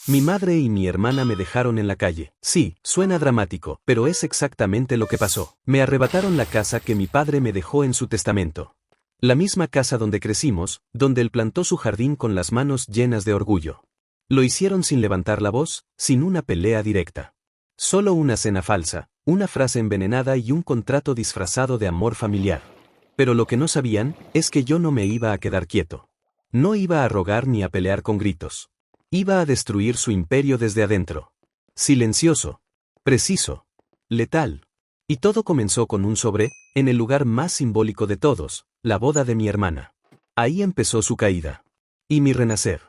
Mi madre y mi hermana me dejaron en la calle. Sí, suena dramático, pero es exactamente lo que pasó. Me arrebataron la casa que mi padre me dejó en su testamento. La misma casa donde crecimos, donde él plantó su jardín con las manos llenas de orgullo. Lo hicieron sin levantar la voz, sin una pelea directa. Solo una cena falsa, una frase envenenada y un contrato disfrazado de amor familiar. Pero lo que no sabían, es que yo no me iba a quedar quieto. No iba a rogar ni a pelear con gritos. Iba a destruir su imperio desde adentro. Silencioso. Preciso. Letal. Y todo comenzó con un sobre, en el lugar más simbólico de todos, la boda de mi hermana. Ahí empezó su caída. Y mi renacer.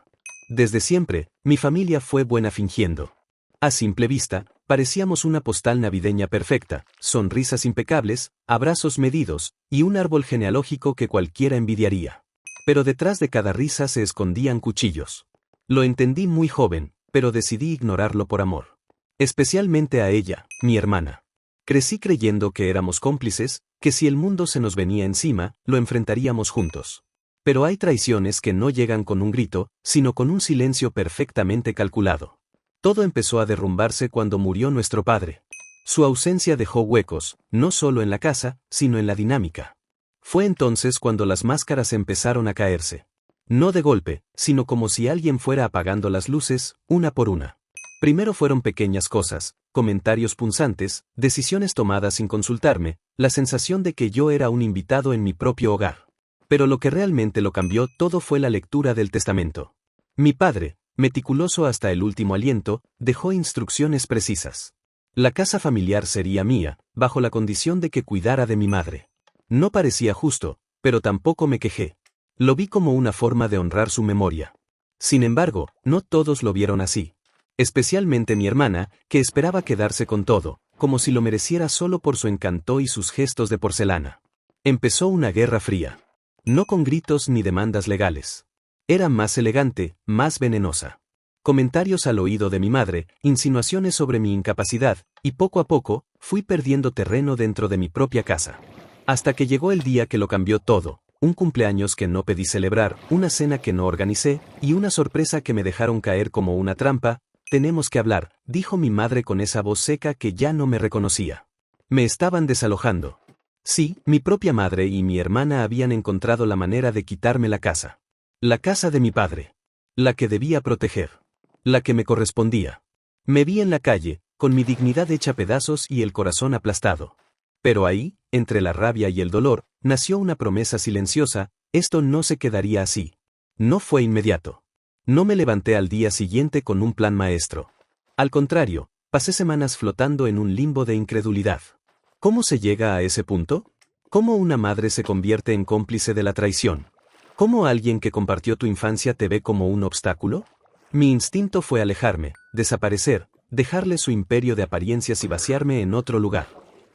Desde siempre, mi familia fue buena fingiendo. A simple vista, parecíamos una postal navideña perfecta, sonrisas impecables, abrazos medidos, y un árbol genealógico que cualquiera envidiaría. Pero detrás de cada risa se escondían cuchillos. Lo entendí muy joven, pero decidí ignorarlo por amor. Especialmente a ella, mi hermana. Crecí creyendo que éramos cómplices, que si el mundo se nos venía encima, lo enfrentaríamos juntos. Pero hay traiciones que no llegan con un grito, sino con un silencio perfectamente calculado. Todo empezó a derrumbarse cuando murió nuestro padre. Su ausencia dejó huecos, no solo en la casa, sino en la dinámica. Fue entonces cuando las máscaras empezaron a caerse. No de golpe, sino como si alguien fuera apagando las luces, una por una. Primero fueron pequeñas cosas, comentarios punzantes, decisiones tomadas sin consultarme, la sensación de que yo era un invitado en mi propio hogar. Pero lo que realmente lo cambió todo fue la lectura del testamento. Mi padre, meticuloso hasta el último aliento, dejó instrucciones precisas. La casa familiar sería mía, bajo la condición de que cuidara de mi madre. No parecía justo, pero tampoco me quejé. Lo vi como una forma de honrar su memoria. Sin embargo, no todos lo vieron así. Especialmente mi hermana, que esperaba quedarse con todo, como si lo mereciera solo por su encanto y sus gestos de porcelana. Empezó una guerra fría. No con gritos ni demandas legales. Era más elegante, más venenosa. Comentarios al oído de mi madre, insinuaciones sobre mi incapacidad, y poco a poco, fui perdiendo terreno dentro de mi propia casa. Hasta que llegó el día que lo cambió todo. Un cumpleaños que no pedí celebrar, una cena que no organicé, y una sorpresa que me dejaron caer como una trampa. Tenemos que hablar, dijo mi madre con esa voz seca que ya no me reconocía. Me estaban desalojando. Sí, mi propia madre y mi hermana habían encontrado la manera de quitarme la casa. La casa de mi padre. La que debía proteger. La que me correspondía. Me vi en la calle, con mi dignidad hecha pedazos y el corazón aplastado. Pero ahí, entre la rabia y el dolor, nació una promesa silenciosa: esto no se quedaría así. No fue inmediato. No me levanté al día siguiente con un plan maestro. Al contrario, pasé semanas flotando en un limbo de incredulidad. ¿Cómo se llega a ese punto? ¿Cómo una madre se convierte en cómplice de la traición? ¿Cómo alguien que compartió tu infancia te ve como un obstáculo? Mi instinto fue alejarme, desaparecer, dejarle su imperio de apariencias y vaciarme en otro lugar.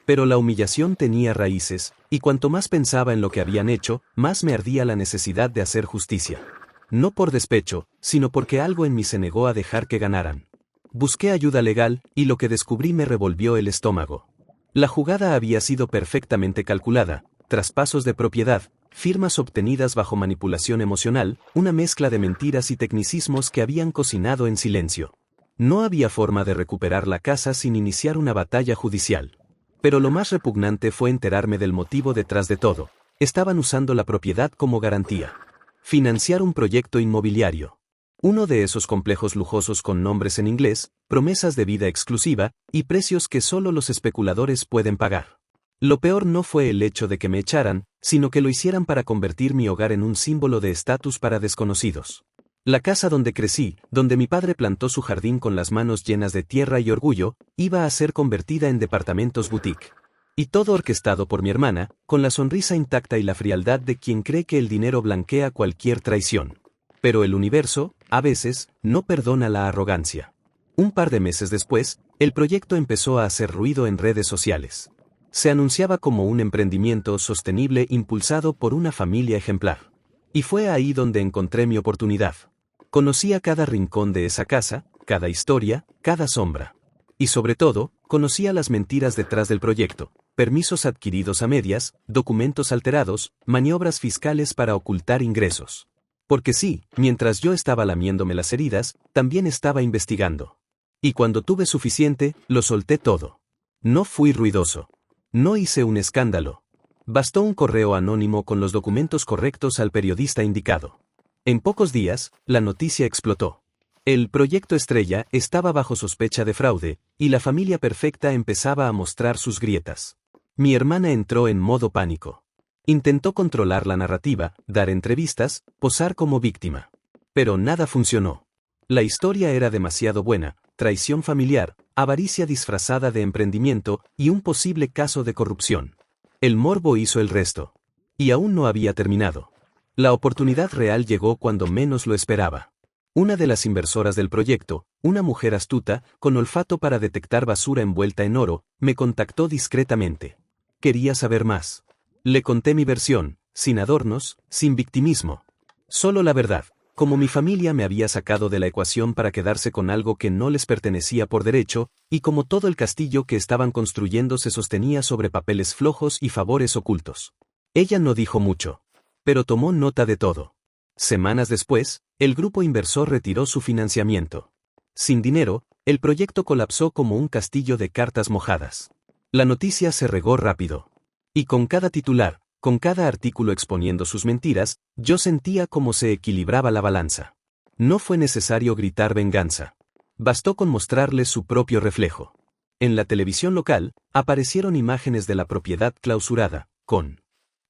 Pero la humillación tenía raíces, y cuanto más pensaba en lo que habían hecho, más me ardía la necesidad de hacer justicia. No por despecho, sino porque algo en mí se negó a dejar que ganaran. Busqué ayuda legal, y lo que descubrí me revolvió el estómago. La jugada había sido perfectamente calculada: traspasos de propiedad, firmas obtenidas bajo manipulación emocional, una mezcla de mentiras y tecnicismos que habían cocinado en silencio. No había forma de recuperar la casa sin iniciar una batalla judicial. Pero lo más repugnante fue enterarme del motivo detrás de todo. Estaban usando la propiedad como garantía. Financiar un proyecto inmobiliario. Uno de esos complejos lujosos con nombres en inglés, promesas de vida exclusiva, y precios que solo los especuladores pueden pagar. Lo peor no fue el hecho de que me echaran, sino que lo hicieran para convertir mi hogar en un símbolo de estatus para desconocidos. La casa donde crecí, donde mi padre plantó su jardín con las manos llenas de tierra y orgullo, iba a ser convertida en departamentos boutique. Y todo orquestado por mi hermana, con la sonrisa intacta y la frialdad de quien cree que el dinero blanquea cualquier traición. Pero el universo, a veces, no perdona la arrogancia. Un par de meses después, el proyecto empezó a hacer ruido en redes sociales. Se anunciaba como un emprendimiento sostenible impulsado por una familia ejemplar. Y fue ahí donde encontré mi oportunidad. Conocía cada rincón de esa casa, cada historia, cada sombra. Y sobre todo, conocía las mentiras detrás del proyecto: permisos adquiridos a medias, documentos alterados, maniobras fiscales para ocultar ingresos. Porque sí, mientras yo estaba lamiéndome las heridas, también estaba investigando. Y cuando tuve suficiente, lo solté todo. No fui ruidoso. No hice un escándalo. Bastó un correo anónimo con los documentos correctos al periodista indicado. En pocos días, la noticia explotó. El proyecto estrella estaba bajo sospecha de fraude, y la familia perfecta empezaba a mostrar sus grietas. Mi hermana entró en modo pánico. Intentó controlar la narrativa, dar entrevistas, posar como víctima. Pero nada funcionó. La historia era demasiado buena: traición familiar, avaricia disfrazada de emprendimiento y un posible caso de corrupción. El morbo hizo el resto. Y aún no había terminado. La oportunidad real llegó cuando menos lo esperaba. Una de las inversoras del proyecto, una mujer astuta, con olfato para detectar basura envuelta en oro, me contactó discretamente. Quería saber más. Le conté mi versión, sin adornos, sin victimismo. Solo la verdad. Como mi familia me había sacado de la ecuación para quedarse con algo que no les pertenecía por derecho, y como todo el castillo que estaban construyendo se sostenía sobre papeles flojos y favores ocultos. Ella no dijo mucho, pero tomó nota de todo. Semanas después, el grupo inversor retiró su financiamiento. Sin dinero, el proyecto colapsó como un castillo de cartas mojadas. La noticia se regó rápido. Y con cada titular, con cada artículo exponiendo sus mentiras, yo sentía cómo se equilibraba la balanza. No fue necesario gritar venganza. Bastó con mostrarles su propio reflejo. En la televisión local, aparecieron imágenes de la propiedad clausurada, con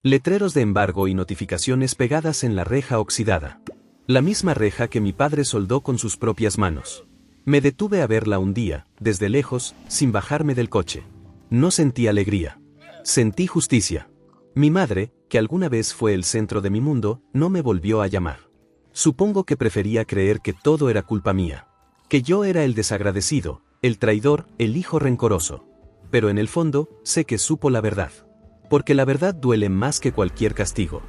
letreros de embargo y notificaciones pegadas en la reja oxidada. La misma reja que mi padre soldó con sus propias manos. Me detuve a verla un día, desde lejos, sin bajarme del coche. No sentí alegría. Sentí justicia. Mi madre, que alguna vez fue el centro de mi mundo, no me volvió a llamar. Supongo que prefería creer que todo era culpa mía. Que yo era el desagradecido, el traidor, el hijo rencoroso. Pero en el fondo, sé que supo la verdad. Porque la verdad duele más que cualquier castigo.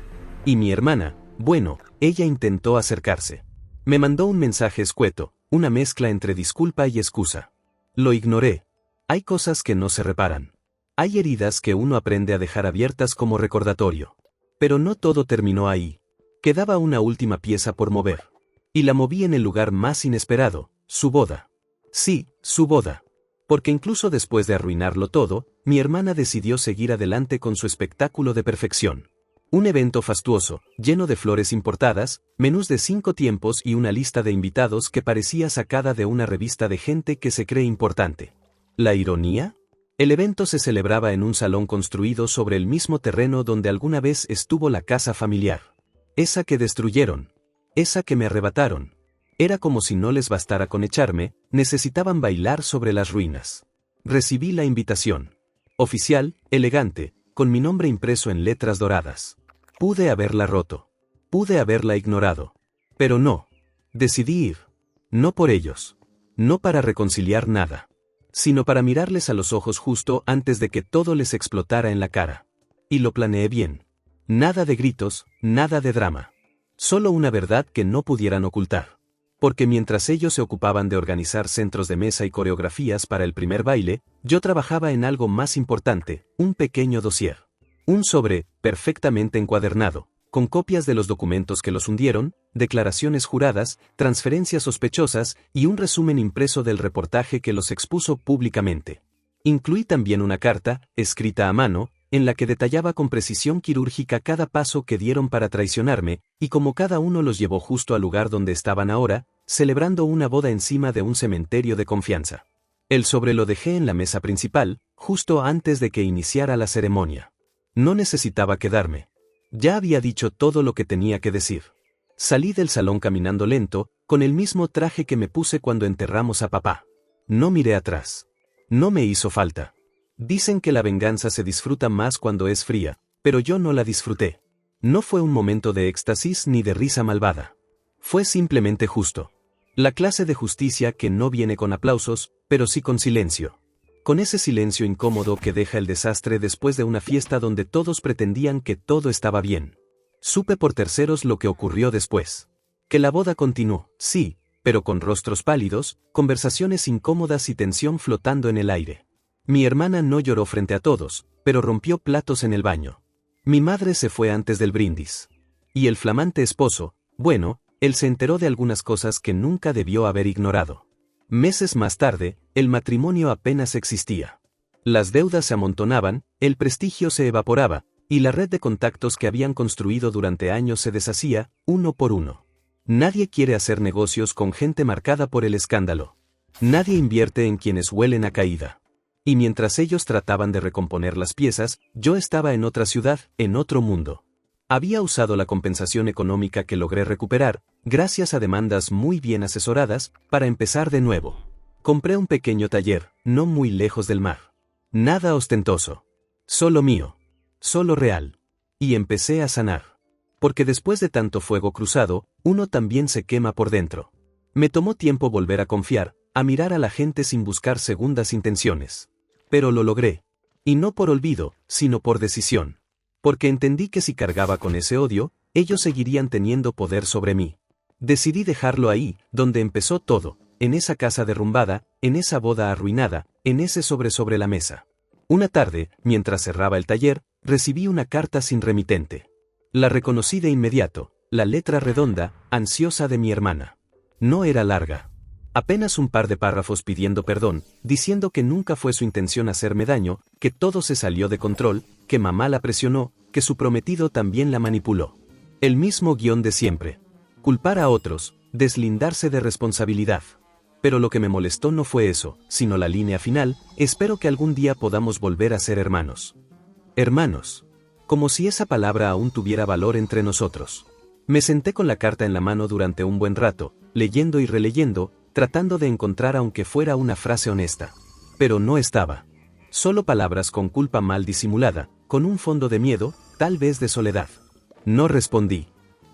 Y mi hermana, bueno, ella intentó acercarse. Me mandó un mensaje escueto, una mezcla entre disculpa y excusa. Lo ignoré. Hay cosas que no se reparan. Hay heridas que uno aprende a dejar abiertas como recordatorio. Pero no todo terminó ahí. Quedaba una última pieza por mover. Y la moví en el lugar más inesperado, su boda. Sí, su boda. Porque incluso después de arruinarlo todo, mi hermana decidió seguir adelante con su espectáculo de perfección. Un evento fastuoso, lleno de flores importadas, menús de 5 tiempos y una lista de invitados que parecía sacada de una revista de gente que se cree importante. ¿La ironía? El evento se celebraba en un salón construido sobre el mismo terreno donde alguna vez estuvo la casa familiar. Esa que destruyeron. Esa que me arrebataron. Era como si no les bastara con echarme, necesitaban bailar sobre las ruinas. Recibí la invitación. Oficial, elegante, con mi nombre impreso en letras doradas. Pude haberla roto. Pude haberla ignorado. Pero no. Decidí ir. No por ellos. No para reconciliar nada. Sino para mirarles a los ojos justo antes de que todo les explotara en la cara. Y lo planeé bien. Nada de gritos, nada de drama. Solo una verdad que no pudieran ocultar. Porque mientras ellos se ocupaban de organizar centros de mesa y coreografías para el primer baile, yo trabajaba en algo más importante, un pequeño dossier. Un sobre, perfectamente encuadernado, con copias de los documentos que los hundieron, declaraciones juradas, transferencias sospechosas y un resumen impreso del reportaje que los expuso públicamente. Incluí también una carta, escrita a mano, en la que detallaba con precisión quirúrgica cada paso que dieron para traicionarme, y cómo cada uno los llevó justo al lugar donde estaban ahora, celebrando una boda encima de un cementerio de confianza. El sobre lo dejé en la mesa principal, justo antes de que iniciara la ceremonia. No necesitaba quedarme. Ya había dicho todo lo que tenía que decir. Salí del salón caminando lento, con el mismo traje que me puse cuando enterramos a papá. No miré atrás. No me hizo falta. Dicen que la venganza se disfruta más cuando es fría, pero yo no la disfruté. No fue un momento de éxtasis ni de risa malvada. Fue simplemente justo. La clase de justicia que no viene con aplausos, pero sí con silencio. Con ese silencio incómodo que deja el desastre después de una fiesta donde todos pretendían que todo estaba bien. Supe por terceros lo que ocurrió después. Que la boda continuó, sí, pero con rostros pálidos, conversaciones incómodas y tensión flotando en el aire. Mi hermana no lloró frente a todos, pero rompió platos en el baño. Mi madre se fue antes del brindis. Y el flamante esposo, Bueno, él se enteró de algunas cosas que nunca debió haber ignorado. Meses más tarde, el matrimonio apenas existía. Las deudas se amontonaban, el prestigio se evaporaba, y la red de contactos que habían construido durante años se deshacía, uno por uno. Nadie quiere hacer negocios con gente marcada por el escándalo. Nadie invierte en quienes huelen a caída. Y mientras ellos trataban de recomponer las piezas, yo estaba en otra ciudad, en otro mundo. Había usado la compensación económica que logré recuperar, gracias a demandas muy bien asesoradas, para empezar de nuevo. Compré un pequeño taller, no muy lejos del mar. Nada ostentoso. Solo mío. Solo real. Y empecé a sanar. Porque después de tanto fuego cruzado, uno también se quema por dentro. Me tomó tiempo volver a confiar, a mirar a la gente sin buscar segundas intenciones. Pero lo logré. Y no por olvido, sino por decisión. Porque entendí que si cargaba con ese odio, ellos seguirían teniendo poder sobre mí. Decidí dejarlo ahí, donde empezó todo, en esa casa derrumbada, en esa boda arruinada, en ese sobre la mesa. Una tarde, mientras cerraba el taller, recibí una carta sin remitente. La reconocí de inmediato, la letra redonda, ansiosa de mi hermana. No era larga. Apenas un par de párrafos pidiendo perdón, diciendo que nunca fue su intención hacerme daño, que todo se salió de control, que mamá la presionó, que su prometido también la manipuló. El mismo guión de siempre. Culpar a otros, deslindarse de responsabilidad. Pero lo que me molestó no fue eso, sino la línea final: espero que algún día podamos volver a ser hermanos. Hermanos. Como si esa palabra aún tuviera valor entre nosotros. Me senté con la carta en la mano durante un buen rato, leyendo y releyendo, tratando de encontrar aunque fuera una frase honesta. Pero no estaba. Solo palabras con culpa mal disimulada, con un fondo de miedo, tal vez de soledad. No respondí.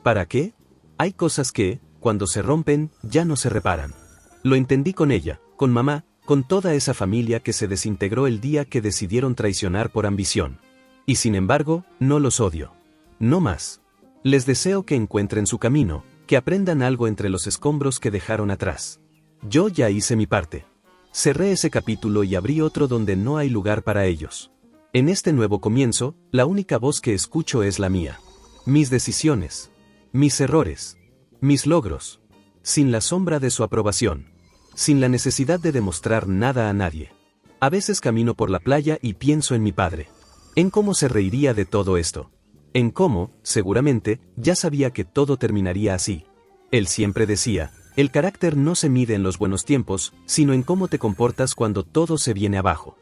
¿Para qué? Hay cosas que, cuando se rompen, ya no se reparan. Lo entendí con ella, con mamá, con toda esa familia que se desintegró el día que decidieron traicionar por ambición. Y sin embargo, no los odio. No más. Les deseo que encuentren su camino, que aprendan algo entre los escombros que dejaron atrás. Yo ya hice mi parte. Cerré ese capítulo y abrí otro donde no hay lugar para ellos. En este nuevo comienzo, la única voz que escucho es la mía. Mis decisiones. Mis errores. Mis logros. Sin la sombra de su aprobación. Sin la necesidad de demostrar nada a nadie. A veces camino por la playa y pienso en mi padre. En cómo se reiría de todo esto. En cómo, seguramente, ya sabía que todo terminaría así. Él siempre decía: el carácter no se mide en los buenos tiempos, sino en cómo te comportas cuando todo se viene abajo.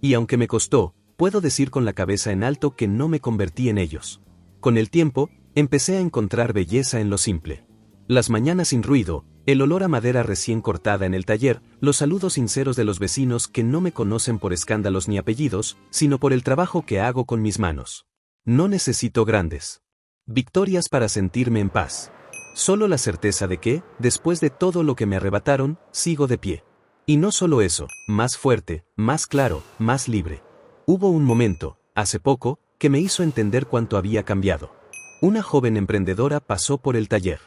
Y aunque me costó, puedo decir con la cabeza en alto que no me convertí en ellos. Con el tiempo, empecé a encontrar belleza en lo simple. Las mañanas sin ruido, el olor a madera recién cortada en el taller, los saludos sinceros de los vecinos que no me conocen por escándalos ni apellidos, sino por el trabajo que hago con mis manos. No necesito grandes victorias para sentirme en paz. Solo la certeza de que, después de todo lo que me arrebataron, sigo de pie. Y no solo eso, más fuerte, más claro, más libre. Hubo un momento, hace poco, que me hizo entender cuánto había cambiado. Una joven emprendedora pasó por el taller.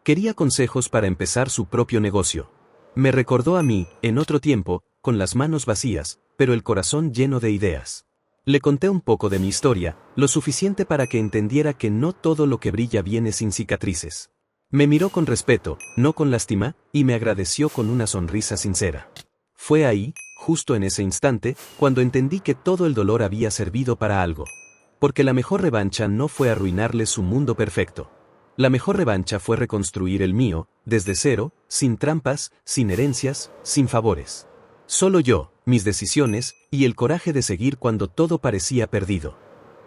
Quería consejos para empezar su propio negocio. Me recordó a mí, en otro tiempo, con las manos vacías, pero el corazón lleno de ideas. Le conté un poco de mi historia, lo suficiente para que entendiera que no todo lo que brilla viene sin cicatrices. Me miró con respeto, no con lástima, y me agradeció con una sonrisa sincera. Fue ahí, justo en ese instante, cuando entendí que todo el dolor había servido para algo. Porque la mejor revancha no fue arruinarle su mundo perfecto. La mejor revancha fue reconstruir el mío, desde cero, sin trampas, sin herencias, sin favores. Solo yo, mis decisiones, y el coraje de seguir cuando todo parecía perdido.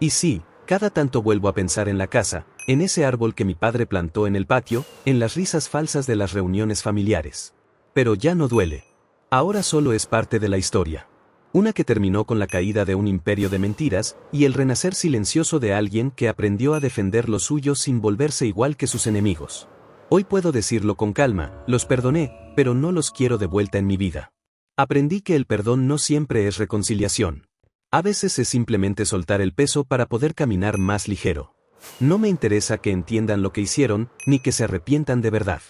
Y sí, cada tanto vuelvo a pensar en la casa, en ese árbol que mi padre plantó en el patio, en las risas falsas de las reuniones familiares. Pero ya no duele. Ahora solo es parte de la historia. Una que terminó con la caída de un imperio de mentiras, y el renacer silencioso de alguien que aprendió a defender lo suyo sin volverse igual que sus enemigos. Hoy puedo decirlo con calma: los perdoné, pero no los quiero de vuelta en mi vida. Aprendí que el perdón no siempre es reconciliación. A veces es simplemente soltar el peso para poder caminar más ligero. No me interesa que entiendan lo que hicieron, ni que se arrepientan de verdad.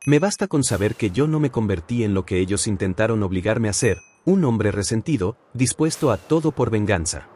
Me basta con saber que yo no me convertí en lo que ellos intentaron obligarme a ser, un hombre resentido, dispuesto a todo por venganza.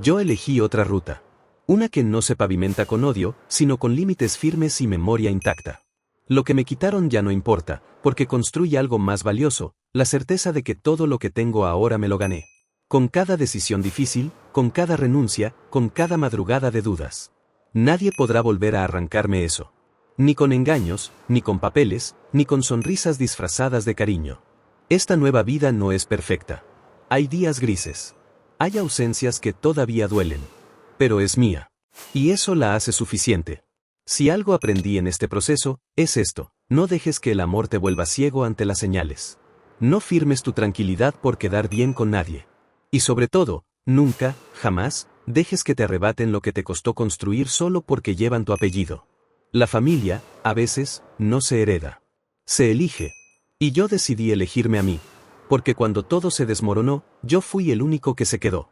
Yo elegí otra ruta. Una que no se pavimenta con odio, sino con límites firmes y memoria intacta. Lo que me quitaron ya no importa, porque construye algo más valioso, la certeza de que todo lo que tengo ahora me lo gané. Con cada decisión difícil, con cada renuncia, con cada madrugada de dudas. Nadie podrá volver a arrancarme eso. Ni con engaños, ni con papeles, ni con sonrisas disfrazadas de cariño. Esta nueva vida no es perfecta. Hay días grises. Hay ausencias que todavía duelen. Pero es mía. Y eso la hace suficiente. Si algo aprendí en este proceso, es esto: no dejes que el amor te vuelva ciego ante las señales. No firmes tu tranquilidad por quedar bien con nadie. Y sobre todo, nunca, jamás, dejes que te arrebaten lo que te costó construir solo porque llevan tu apellido. La familia, a veces, no se hereda. Se elige. Y yo decidí elegirme a mí. Porque cuando todo se desmoronó, yo fui el único que se quedó.